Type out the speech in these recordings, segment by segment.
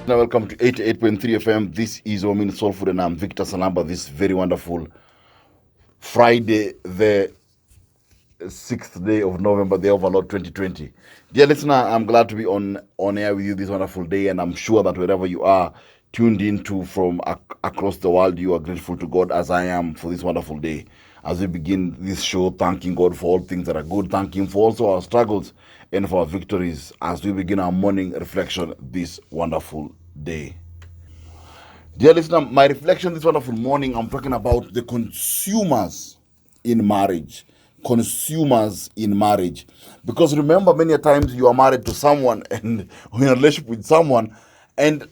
Now, welcome to 88.3 FM. This is Waumini Soul Food, and I'm Victor Salamba. This very wonderful Friday, the 6th day of November, the Overlord 2020. Dear listener, I'm glad to be on air with you this wonderful day, and I'm sure that wherever you are tuned into from across the world, you are grateful to God as I am for this wonderful day. As we begin this show, thanking God for all things that are good, thanking Him for also our struggles and for our victories as we begin our morning reflection this wonderful day. Dear listener, my reflection this wonderful morning, I'm talking about the consumers in marriage. Consumers in marriage. Because remember, many a times you are married to someone and you're in a relationship with someone, and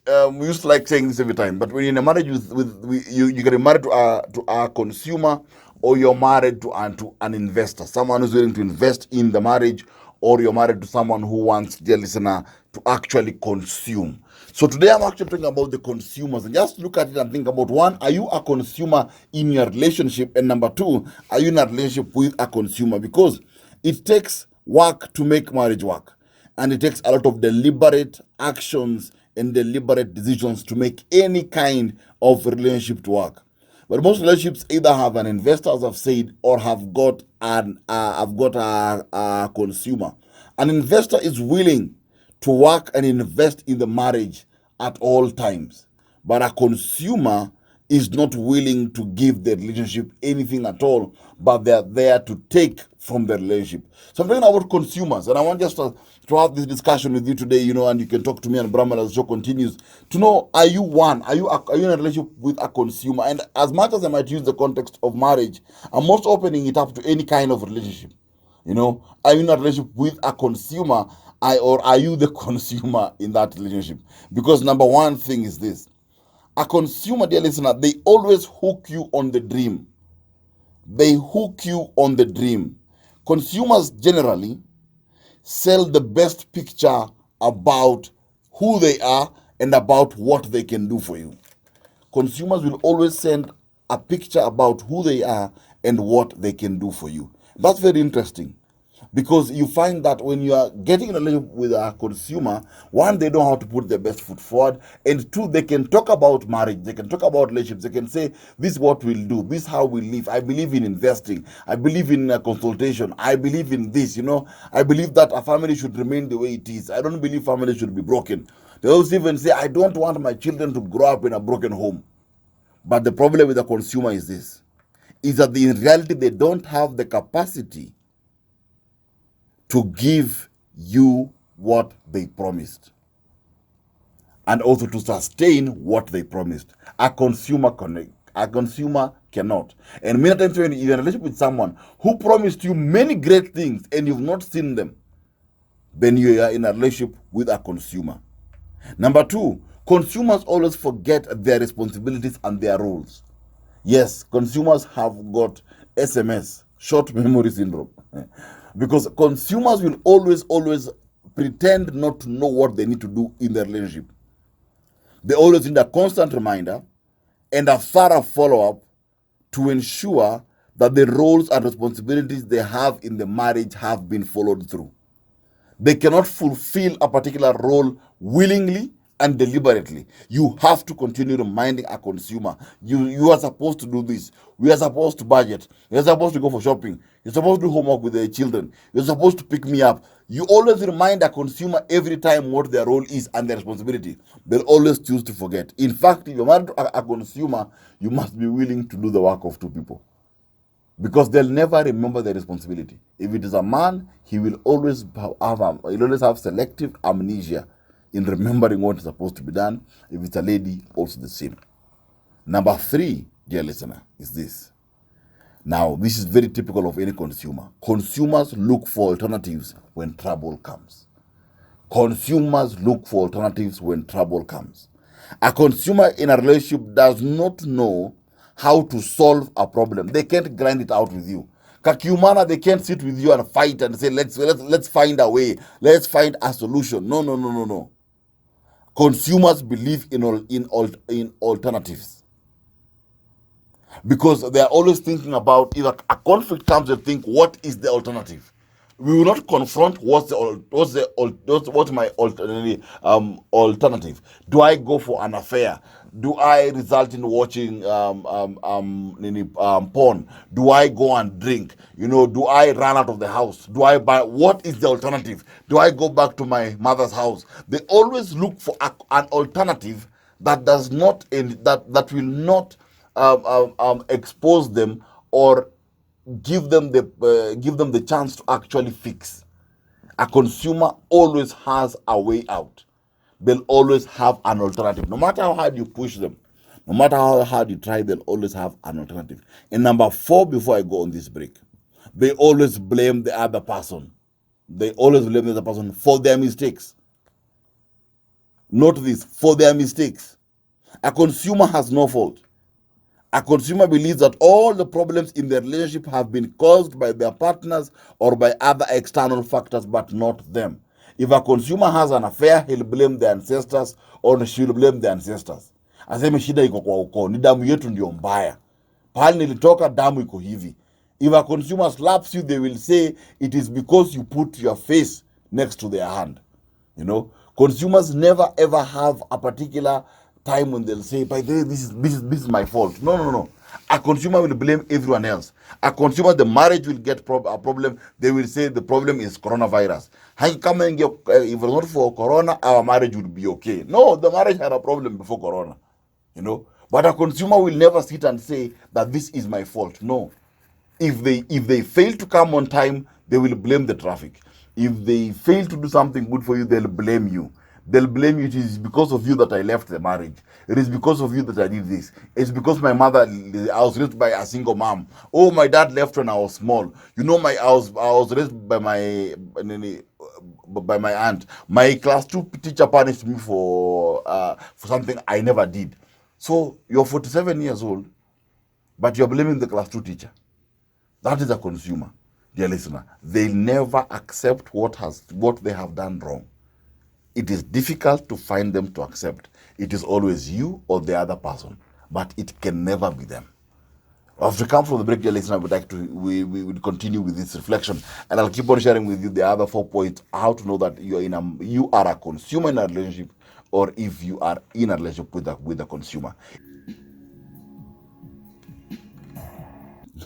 we used to like saying this every time, but when you're in a marriage you get married to a consumer, or you're married to an investor, someone who's willing to invest in the marriage, or you're married to someone who wants, dear listener, to actually consume. So today I'm actually talking about the consumers, and just look at it and think about: one, are you a consumer in your relationship? And number two, are you in a relationship with a consumer? Because it takes work to make marriage work, and it takes a lot of deliberate actions and deliberate decisions to make any kind of relationship to work. But most relationships either have an investor, as I've said, or have got a consumer. An investor is willing to work and invest in the marriage at all times, but a consumer is not willing to give the relationship anything at all, but they're there to take from the relationship. So I'm talking about consumers, and I want just to have this discussion with you today, and you can talk to me and Brahman as the show continues, to know: are you one? Are you in a relationship with a consumer? And as much as I might use the context of marriage, I'm most opening it up to any kind of relationship. Are you in a relationship with a consumer, or are you the consumer in that relationship? Because number one thing is this: a consumer, dear listener, they always hook you on the dream. They hook you on the dream. Consumers generally sell the best picture about who they are and about what they can do for you. Consumers will always send a picture about who they are and what they can do for you. That's very interesting, because you find that when you are getting in a relationship with a consumer, one, they know how to put their best foot forward, and two, they can talk about marriage, they can talk about relationships, they can say, this is what we'll do, this is how we live, I believe in investing, I believe in consultation, I believe in this, I believe that a family should remain the way it is, I don't believe family should be broken. They also even say, I don't want my children to grow up in a broken home. But the problem with the consumer is this: is that in reality they don't have the capacity to give you what they promised, and also to sustain what they promised. A consumer cannot. And many times when you're in a relationship with someone who promised you many great things and you've not seen them, then you are in a relationship with a consumer. Number two, consumers always forget their responsibilities and their roles. Yes, consumers have got SMS, short memory syndrome, because consumers will always pretend not to know what they need to do in their relationship. They always need a constant reminder and a thorough follow-up to ensure that the roles and responsibilities they have in the marriage have been followed through. They cannot fulfill a particular role willingly and deliberately. You have to continue reminding a consumer, you are supposed to do this. We are supposed to budget. You're supposed to go for shopping. You're supposed to do homework with the children. You're supposed to pick me up. You always remind a consumer every time what their role is and their responsibility. They'll always choose to forget. In fact, if you're married to a consumer, you must be willing to do the work of two people, because they'll never remember their responsibility. If it is a man, he'll always have selective amnesia in remembering what is supposed to be done. If it's a lady, also the same. Number three, dear listener, is this. Now, this is very typical of any consumer. Consumers look for alternatives when trouble comes. Consumers look for alternatives when trouble comes. A consumer in a relationship does not know how to solve a problem. They can't grind it out with you. Kakiumana, they can't sit with you and fight and say, let's find a way. Let's find a solution. No. Consumers believe in alternatives, because they are always thinking about, if a conflict comes, they think, what is the alternative? We will not confront what's my alternative. Do I go for an affair? Do I result in watching porn? Do I go and drink? Do I run out of the house? Do I buy? What is the alternative? Do I go back to my mother's house? They always look for an alternative that does not that will not expose them or give them the chance to actually fix. A consumer always has a way out. They'll always have an alternative. No matter how hard you push them, no matter how hard you try, they'll always have an alternative. And number 4, before I go on this break, they always blame the other person. They always blame the other person for their mistakes. Note this, for their mistakes. A consumer has no fault. A consumer believes that all the problems in their relationship have been caused by their partners or by other external factors, but not them. If a consumer has an affair, he'll blame the ancestors or she'll blame the ancestors. Aseme shida iko kwa ukoo, ni damu yetu ndio mbaya. Pahali nilitoka damu iko hivi. If a consumer slaps you, they will say it is because you put your face next to their hand. Consumers never ever have a particular time when they'll say, by the way, this is my fault. No. A consumer will blame everyone else. A consumer, the marriage will get a problem. They will say the problem is coronavirus. If it was not for corona, our marriage would be okay. No, the marriage had a problem before corona. But a consumer will never sit and say that this is my fault. No. If they fail to come on time, they will blame the traffic. If they fail to do something good for you, they'll blame you. They'll blame you. It is because of you that I left the marriage. It is because of you that I did this. It's because my mother, I was raised by a single mom. Oh, my dad left when I was small. I was raised by my aunt. My class 2 teacher punished me for something I never did. So you're 47 years old, but you're blaming the class 2 teacher. That is a consumer, dear listener. They'll never accept what they have done wrong. It is difficult to find them to accept. It is always you or the other person, but it can never be them. After we come from the break, dear listener, we will continue with this reflection, and I'll keep on sharing with you the other 4 points: how to know that you are a consumer in a relationship, or if you are in a relationship with a consumer.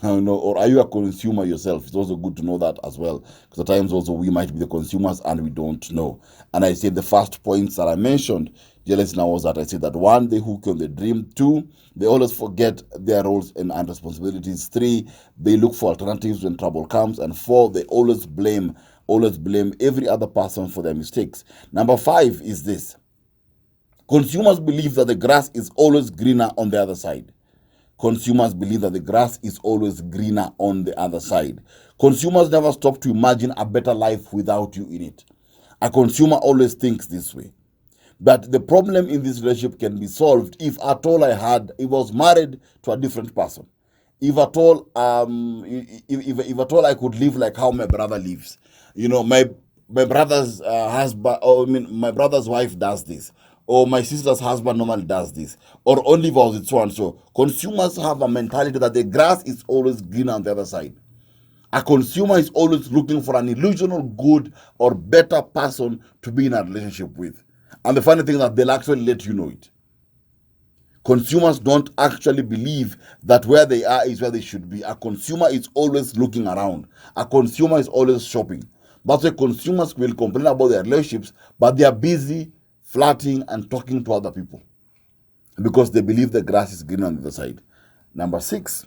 Or are you a consumer yourself? It's also good to know that as well, because at times also we might be the consumers and we don't know. And I said the first points that I mentioned, dear listener, was that I said that 1, they hook on the dream. 2, they always forget their roles and responsibilities. 3, they look for alternatives when trouble comes. And 4, they always blame every other person for their mistakes. Number 5 is this: consumers believe that the grass is always greener on the other side. Consumers believe that the grass is always greener on the other side. Consumers never stop to imagine a better life without you in it. A consumer always thinks this way. But the problem in this relationship can be solved if at all I was married to a different person. If at all, if at all I could live like how my brother lives. My brother's husband, my brother's wife does this, or my sister's husband normally does this, or only if I was with so and so. Consumers have a mentality that the grass is always greener on the other side. A consumer is always looking for an illusional good or better person to be in a relationship with. And the funny thing is that they'll actually let you know it. Consumers don't actually believe that where they are is where they should be. A consumer is always looking around. A consumer is always shopping. That's why consumers will complain about their relationships, but they are busy flirting and talking to other people because they believe the grass is green on the other side. Number 6,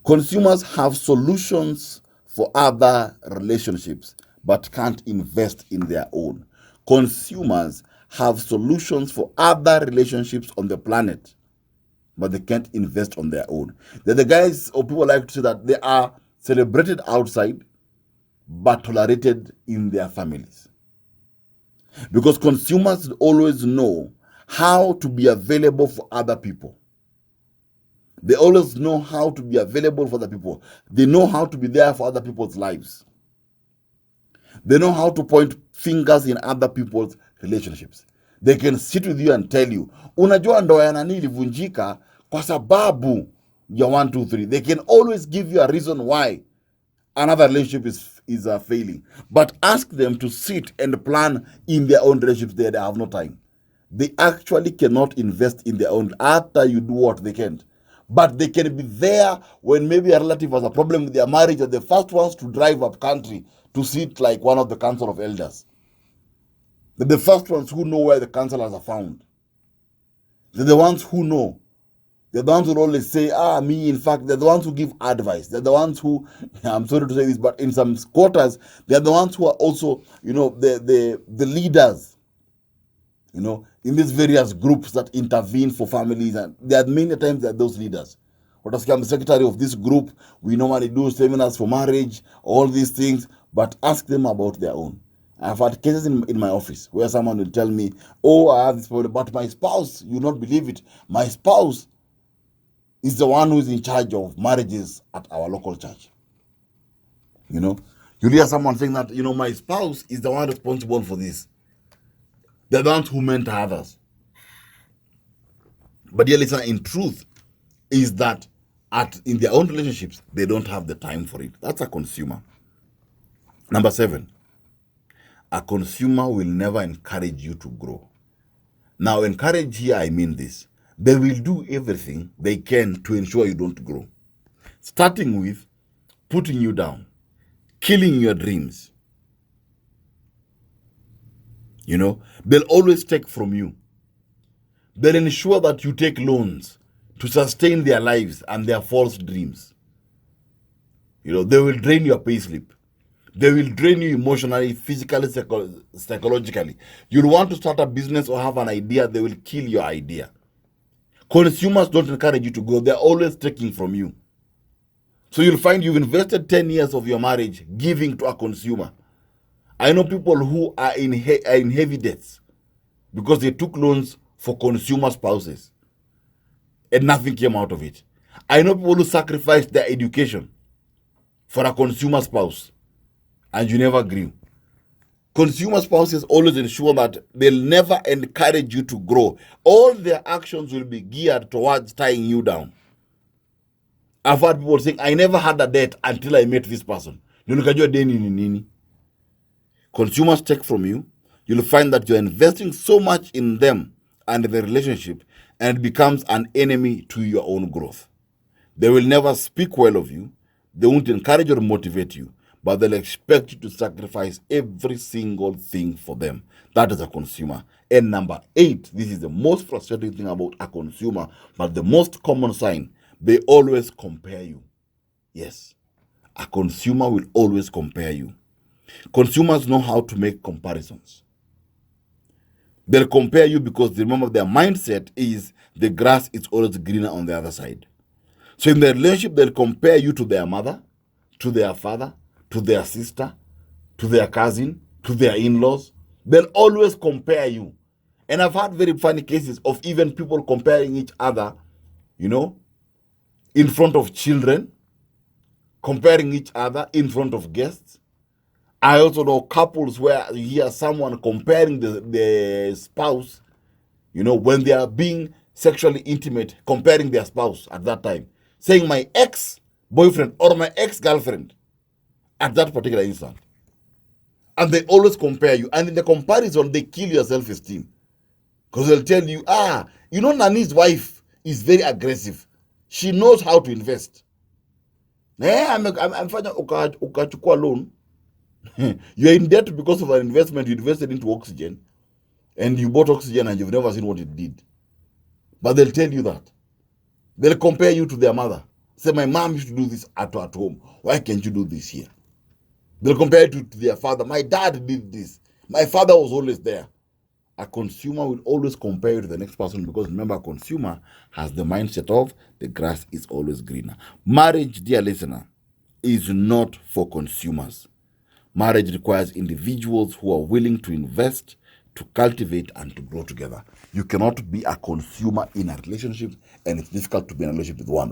consumers have solutions for other relationships but can't invest in their own. Consumers have solutions for other relationships on the planet, but they can't invest on their own. They're the guys, or people like to say that they are celebrated outside but tolerated in their families. Because consumers always know how to be available for other people. They always know how to be available for other people. They know how to be there for other people's lives. They know how to point fingers in other people's relationships. They can sit with you and tell you, unajua ndoa ya nani ilivunjika kwa sababu ya 1, 2, 3. They can always give you a reason why another relationship is failing. But ask them to sit and plan in their own relationships. They have no time. They actually cannot invest in their own. After you do what they can't. But they can be there when maybe a relative has a problem with their marriage. They're the first ones to drive up country to sit like one of the council of elders. They're the first ones who know where the counselors are found. They're the ones who know. They're the ones who always say, me, in fact, they're the ones who give advice. They're the ones who, I'm sorry to say this, but in some quarters, they're the ones who are also, the leaders, in these various groups that intervene for families. And there are many times that those leaders. What I'm the secretary of this group, we normally do seminars for marriage, all these things, but ask them about their own. I've had cases in my office where someone will tell me, I have this problem, but my spouse, you not believe it, my spouse is the one who is in charge of marriages at our local church. You'll hear someone saying that, my spouse is the one responsible for this. They're the ones who mentor others. But dear listener, in truth, is that in their own relationships, they don't have the time for it. That's a consumer. Number 7, a consumer will never encourage you to grow. Now, encourage here, I mean this. They will do everything they can to ensure you don't grow. Starting with putting you down, killing your dreams. They'll always take from you. They'll ensure that you take loans to sustain their lives and their false dreams. They will drain your payslip. They will drain you emotionally, physically, psychologically. You'll want to start a business or have an idea, they will kill your idea. Consumers don't encourage you to grow. They're always taking from you. So you'll find you've invested 10 years of your marriage giving to a consumer. I know people who are in heavy debts because they took loans for consumer spouses and nothing came out of it. I know people who sacrificed their education for a consumer spouse and you never grew. Consumer spouses always ensure that they'll never encourage you to grow. All their actions will be geared towards tying you down. I've heard people saying, I never had a debt until I met this person. Consumers take from you. You'll find that you're investing so much in them and the relationship, and it becomes an enemy to your own growth. They will never speak well of you. They won't encourage or motivate you, but they'll expect you to sacrifice every single thing for them. That is a consumer. And number 8, this is the most frustrating thing about a consumer, but the most common sign, they always compare you. Yes, a consumer will always compare you. Consumers know how to make comparisons. They'll compare you because remember their mindset is the grass is always greener on the other side. So in their relationship, they'll compare you to their mother, to their father, to their sister, to their cousin, to their in-laws. They'll always compare you. And I've had very funny cases of even people comparing each other, in front of children, comparing each other in front of guests. I also know couples where you hear someone comparing the spouse, when they are being sexually intimate, comparing their spouse at that time, saying my ex-boyfriend or my ex-girlfriend at that particular instant. And they always compare you. And in the comparison, they kill your self-esteem. Because they'll tell you, Nani's wife is very aggressive. She knows how to invest. I'm ukachukua loan. You're in debt because of an investment you invested into oxygen, and you bought oxygen and you've never seen what it did. But they'll tell you that. They'll compare you to their mother. Say, my mom used to do this at home. Why can't you do this here? They'll compare you to their father. My dad did this. My father was always there. A consumer will always compare you to the next person because remember, a consumer has the mindset of the grass is always greener. Marriage, dear listener, is not for consumers. Marriage requires individuals who are willing to invest, to cultivate, and to grow together. You cannot be a consumer in a relationship, and it's difficult to be in a relationship with one.